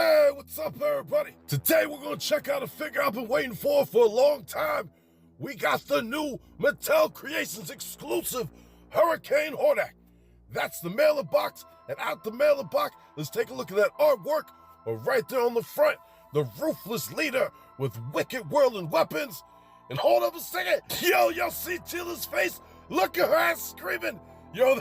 Hey, what's up, everybody? Today we're gonna check out a figure I've been waiting for a long time. We got the new Mattel Creations exclusive Hurricane Hordak. That's the mailer box, and out the mailer box, let's take a look at that artwork. Right there on the front, the ruthless leader with wicked whirling weapons. And hold up a second, yo, y'all see Tila's face? Look at her ass screaming. Yo,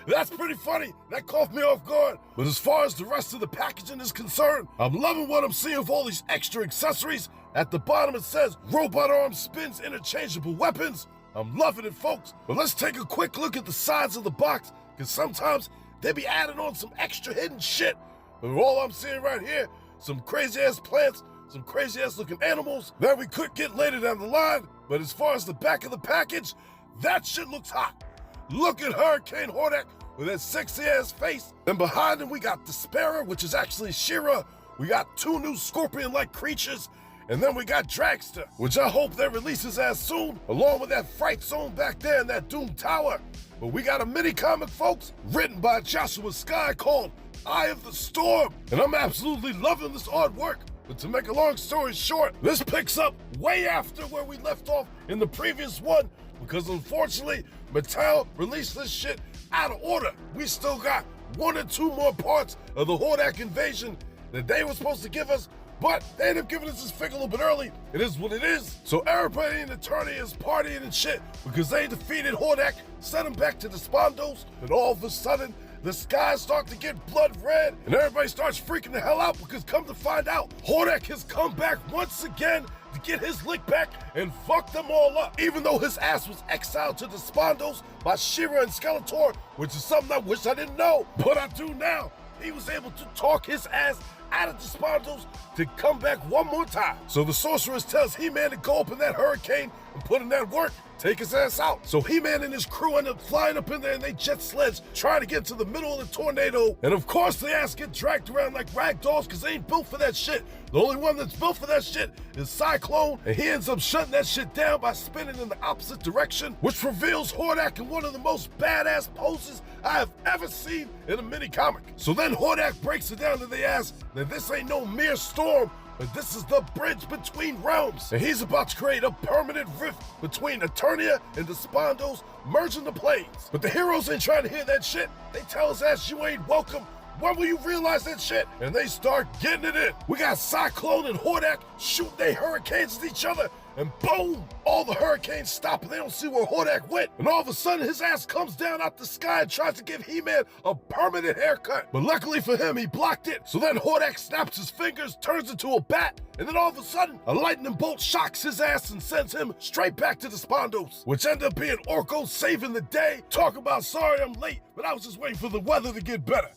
that's pretty funny. That caught me off guard. But as far as the rest of the packaging is concerned, I'm loving what I'm seeing with all these extra accessories. At the bottom it says, robot arm spins interchangeable weapons. I'm loving it, folks. But let's take a quick look at the sides of the box, because sometimes they be adding on some extra hidden shit. But all I'm seeing right here, some crazy ass plants, some crazy ass looking animals that we could get later down the line. But as far as the back of the package, that shit looks hot. Look at Hurricane Hordak with that sexy ass face. Then behind him we got Despairer, which is actually She-Ra. We got two new scorpion-like creatures. And then we got Dragster, which I hope they release his ass soon, along with that Fright Zone back there in that Doom Tower. But we got a mini-comic, folks, written by Joshua Sky called Eye of the Storm. And I'm absolutely loving this artwork. But to make a long story short, this picks up way after where we left off in the previous one, because unfortunately, Mattel released this shit out of order. We still got 1 or 2 more parts of the Hordak invasion that they were supposed to give us, but they ended up giving us this figure a little bit early. It is what it is. So everybody in Eternia is partying and shit because they defeated Hordak, sent him back to the Spondos, and all of a sudden, the skies start to get blood red, and everybody starts freaking the hell out because come to find out, Hordak has come back once again to get his lick back and fuck them all up. Even though his ass was exiled to the Spondos by She-Ra and Skeletor, which is something I wish I didn't know, but I do now. He was able to talk his ass out of the Spondos to come back one more time. So the sorceress tells He-Man to go up in that hurricane and put in that work, take his ass out. So He-Man and his crew end up flying up in there in they jet sleds, trying to get to the middle of the tornado. And of course their ass get dragged around like rag dolls because they ain't built for that shit. The only one that's built for that shit is Cyclone, and he ends up shutting that shit down by spinning in the opposite direction, which reveals Hordak in one of the most badass poses I have ever seen in a mini-comic. So then Hordak breaks it down to the ass that this ain't no mere storm, but this is the bridge between realms. And he's about to create a permanent rift between Eternia and the Spondos, merging the planes. But the heroes ain't trying to hear that shit. They tell his ass you ain't welcome. When will you realize that shit? And they start getting it in. We got Cyclone and Hordak shooting their hurricanes at each other, and boom! All the hurricanes stop and they don't see where Hordak went. And all of a sudden his ass comes down out the sky and tries to give He-Man a permanent haircut. But luckily for him, he blocked it. So then Hordak snaps his fingers, turns into a bat, and then all of a sudden, a lightning bolt shocks his ass and sends him straight back to the Spondos, which end up being Orko saving the day. Talk about sorry I'm late, but I was just waiting for the weather to get better.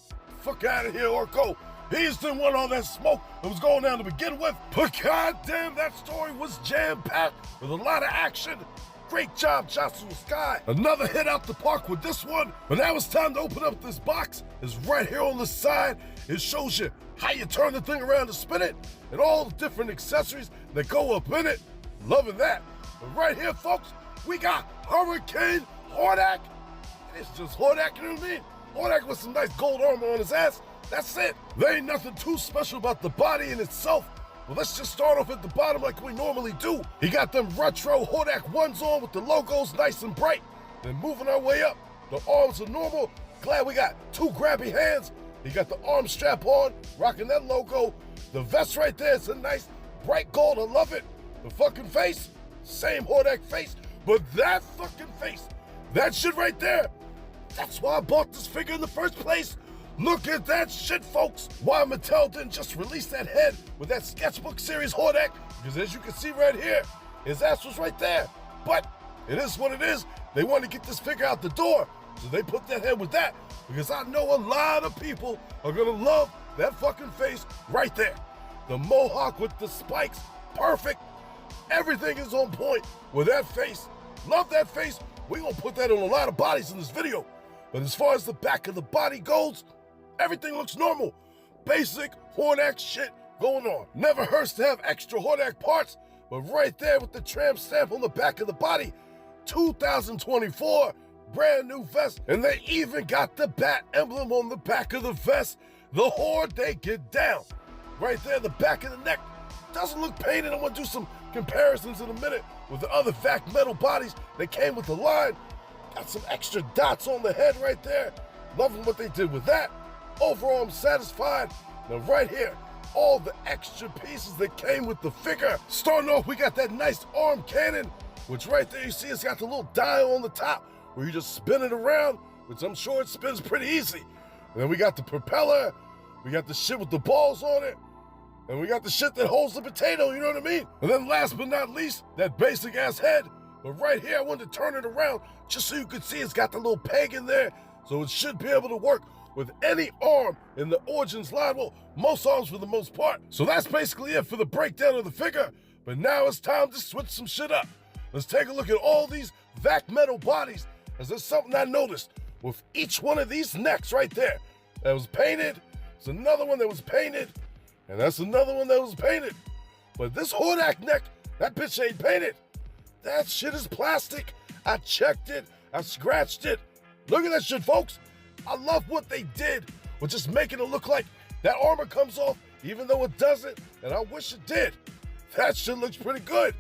Fuck out of here, Orko. He just didn't want all that smoke that was going down to begin with. But goddamn, that story was jam-packed with a lot of action. Great job, Joshua Sky. Another hit out the park with this one. But now it's time to open up this box. It's right here on the side. It shows you how you turn the thing around to spin it and all the different accessories that go up in it. Loving that. But right here, folks, we got Hurricane Hordak. It's just Hordak, you know what I mean? Hordak with some nice gold armor on his ass. That's it. There ain't nothing too special about the body in itself. Well, let's just start off at the bottom like we normally do. He got them retro Hordak ones on with the logos nice and bright. Then moving our way up, the arms are normal. Glad we got 2 grabby hands. He got the arm strap on, rocking that logo. The vest right there is a nice bright gold. I love it. The fucking face, same Hordak face, but that fucking face, that shit right there, that's why I bought this figure in the first place. Look at that shit, folks. Why Mattel didn't just release that head with that sketchbook series Hordak, because as you can see right here, his ass was right there. But it is what it is. They want to get this figure out the door, so they put that head with that, because I know a lot of people are gonna love that fucking face right there. The mohawk with the spikes, perfect. Everything is on point with that face. Love that face. We're gonna put that on a lot of bodies in this video. But as far as the back of the body goes, everything looks normal. Basic Hordak shit going on. Never hurts to have extra Hordak parts, but right there with the tramp stamp on the back of the body, 2024, brand new vest, and they even got the bat emblem on the back of the vest. The Horde, they get down. right there, the back of the neck doesn't look painted. I'm gonna do some comparisons in a minute with the other vac metal bodies that came with the line. Got some extra dots on the head right there. Loving what they did with that. Overall, I'm satisfied. Now right here, all the extra pieces that came with the figure. Starting off, we got that nice arm cannon, which right there you see it's got the little dial on the top where you just spin it around, which I'm sure it spins pretty easy. And then we got the propeller. We got the shit with the balls on it. And we got the shit that holds the potato, you know what I mean? And then last but not least, that basic ass head. But right here, I wanted to turn it around just so you could see it's got the little peg in there. So it should be able to work with any arm in the Origins line. Well, most arms for the most part. So that's basically it for the breakdown of the figure. But now it's time to switch some shit up. Let's take a look at all these vac metal bodies, as there's something I noticed with each one of these necks right there that was painted. There's another one that was painted. And that's another one that was painted. But this Hordak neck, that bitch ain't painted. That shit is plastic. I checked it. I scratched it. Look at that shit, folks. I love what they did with just making it look like that armor comes off, even though it doesn't, and I wish it did. That shit looks pretty good.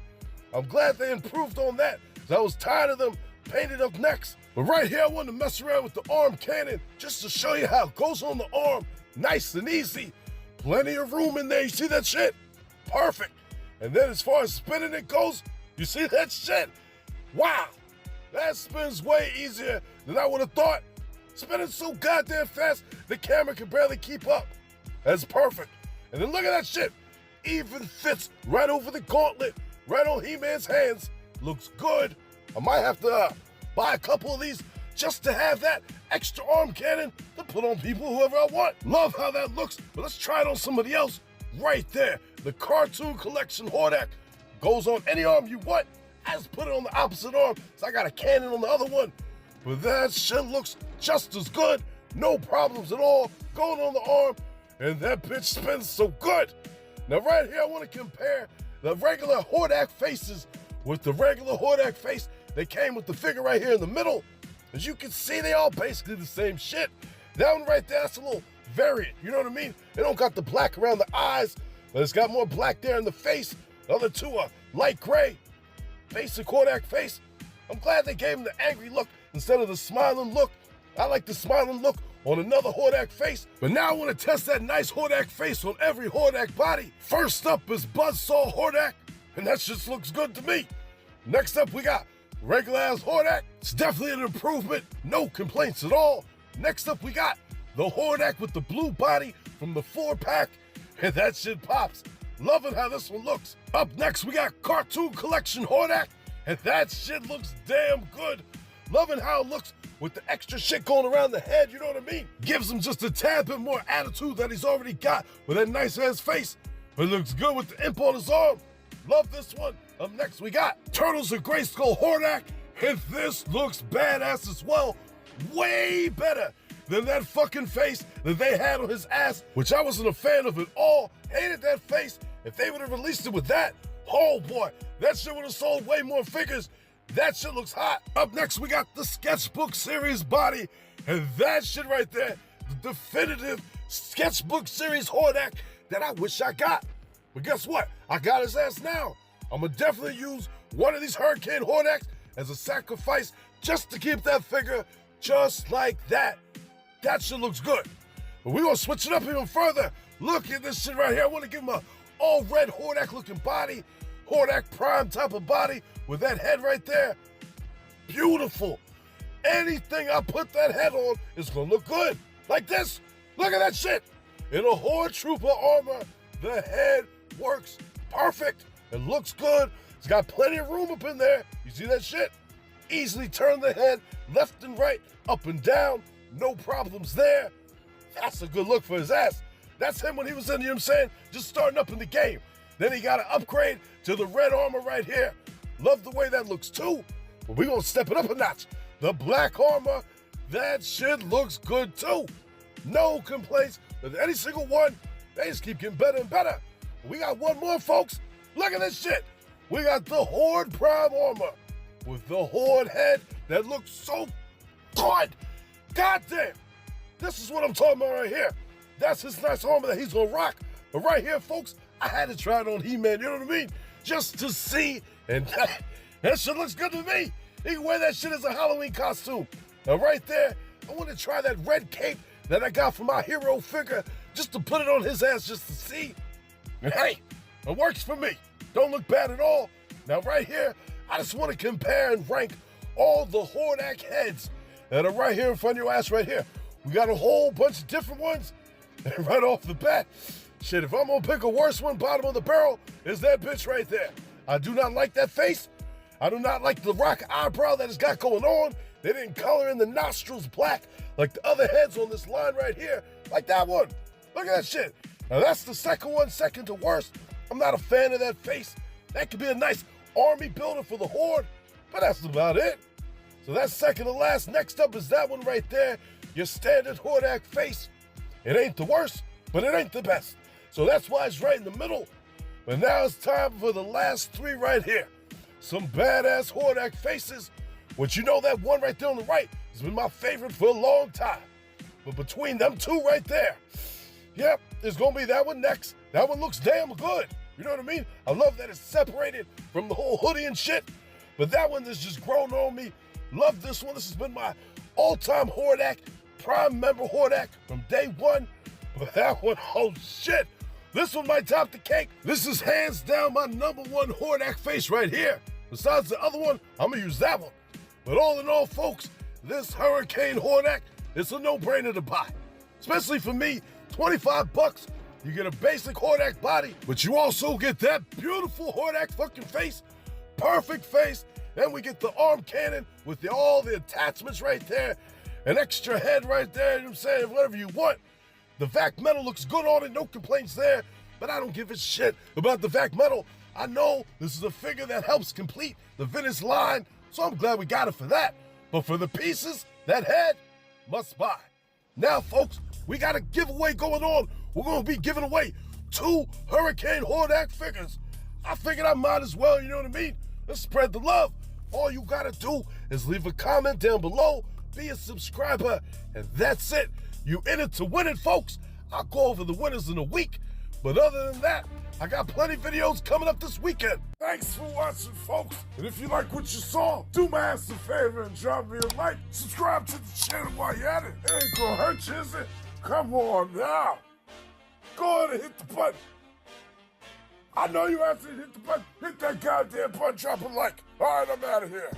I'm glad they improved on that, because I was tired of them painted up necks. But right here, I wanted to mess around with the arm cannon, just to show you how it goes on the arm, nice and easy. Plenty of room in there, you see that shit? Perfect. And then as far as spinning it goes, you see that shit? Wow, that spins way easier than I would have thought. Spinning so goddamn fast, the camera can barely keep up. That's perfect. And then look at that shit. Even fits right over the gauntlet, right on He-Man's hands. Looks good. I might have to buy a couple of these just to have that extra arm cannon to put on people, whoever I want. Love how that looks, but let's try it on somebody else. Right there, the Cartoon Collection Hordak. Goes on any arm you want. I just put it on the opposite arm, so I got a cannon on the other one. But that shit looks just as good. No problems at all going on the arm. And that bitch spins so good. Now right here, I want to compare the regular Hordak faces with the regular Hordak face that came with the figure right here in the middle. As you can see, they all basically the same shit. That one right there, that's a little variant, you know what I mean? It don't got the black around the eyes, but it's got more black there in the face. The other two are light gray. Basic Hordak face. I'm glad they gave him the angry look instead of the smiling look. I like the smiling look on another Hordak face. But now I want to test that nice Hordak face on every Hordak body. First up is Buzzsaw Hordak, and that just looks good to me. Next up, we got regular ass Hordak. It's definitely an improvement. No complaints at all. Next up, we got the Hordak with the blue body from the 4-pack, and that shit pops. Loving how this one looks. Up next, we got Cartoon Collection Hordak, and that shit looks damn good. Loving how it looks with the extra shit going around the head, you know what I mean? Gives him just a tad bit more attitude that he's already got with that nice ass face. But it looks good with the imp on his arm. Love this one. Up next, we got Turtles of Grayskull Hordak, and this looks badass as well. Way better than that fucking face that they had on his ass, which I wasn't a fan of at all. Hated that face. If they would have released it with that, oh boy, that shit would have sold way more figures. That shit looks hot. Up next, we got the Sketchbook Series body, and that shit right there, the definitive Sketchbook Series Hordak that I wish I got. But guess what? I got his ass now. I'm gonna definitely use one of these Hurricane Hordaks as a sacrifice just to keep that figure just like that. That shit looks good. But we're gonna switch it up even further. Look at this shit right here. I wanna give him a all red Hordak looking body, Hordak Prime type of body with that head right there. Beautiful. Anything I put that head on is gonna look good. Like this. Look at that shit. In a Horde Trooper armor, the head works perfect. It looks good. It's got plenty of room up in there. You see that shit? Easily turn the head left and right, up and down. No problems there. That's a good look for his ass. That's him when he was in, you know what I'm saying? Just starting up in the game. Then he got to upgrade to the red armor right here. Love the way that looks too. But we're going to step it up a notch. The black armor, that shit looks good too. No complaints with any single one. They just keep getting better and better. We got one more, folks. Look at this shit. We got the Horde Prime armor with the Horde head that looks so good. God damn. This is what I'm talking about right here. That's his nice armor that he's gonna rock But right here, folks, I had to try it on He-Man, you know what I mean? Just to see, and that shit looks good to me. You can wear that shit as a Halloween costume. Now right there, I want to try that red cape that I got for my hero figure, just to put it on his ass just to see. And hey, it works for me. Don't look bad at all. Now right here, I just want to compare and rank all the Hordak heads that are right here in front of your ass right here. We got a whole bunch of different ones. And right off the bat, shit, if I'm gonna pick a worse one, bottom of the barrel, is that bitch right there. I do not like that face. I do not like the rock eyebrow that it's got going on. They didn't color in the nostrils black like the other heads on this line right here. Like that one. Look at that shit. Now that's the second one, second to worst. I'm not a fan of that face. That could be a nice army builder for the Horde, but that's about it. So that's second to last. Next up is that one right there. Your standard Hordak face. It ain't the worst, but it ain't the best. So that's why it's right in the middle. But now it's time for the last three right here. Some badass Hordak faces. Which you know that one right there on the right has been my favorite for a long time. But between them two right there, yep, there's gonna be that one next. That one looks damn good. You know what I mean? I love that it's separated from the whole hoodie and shit. But that one has just grown on me. Love this one. This has been my all-time Hordak, Prime member Hordak from day one. But that one, oh shit. This one might top the cake. This is hands down my number one Hordak face right here. Besides the other one, I'm gonna use that one. But all in all, folks, this Hurricane Hordak, it's a no-brainer to buy. Especially for me, 25 bucks. You get a basic Hordak body, but you also get that beautiful Hordak fucking face, perfect face, and we get the arm cannon with all the attachments right there, an extra head right there, you know what I'm saying, whatever you want. The vac metal looks good on it, no complaints there, but I don't give a shit about the vac metal. I know this is a figure that helps complete the vintage line, so I'm glad we got it for that. But for the pieces, that head, must buy. Now, folks, we got a giveaway going on. We're going to be giving away 2 Hurricane Hordak figures. I figured I might as well, you know what I mean? Let's spread the love. All you got to do is leave a comment down below, be a subscriber, and that's it. You in it to win it, folks. I'll go over the winners in a week. But other than that, I got plenty of videos coming up this weekend. Thanks for watching, folks. And if you like what you saw, do my ass a favor and drop me a like. Subscribe to the channel while you're at it. It ain't gonna hurt you, is it? Come on now. Go ahead and hit the button. I know you have to hit the button. Hit that goddamn button, drop a like. All right, I'm out of here.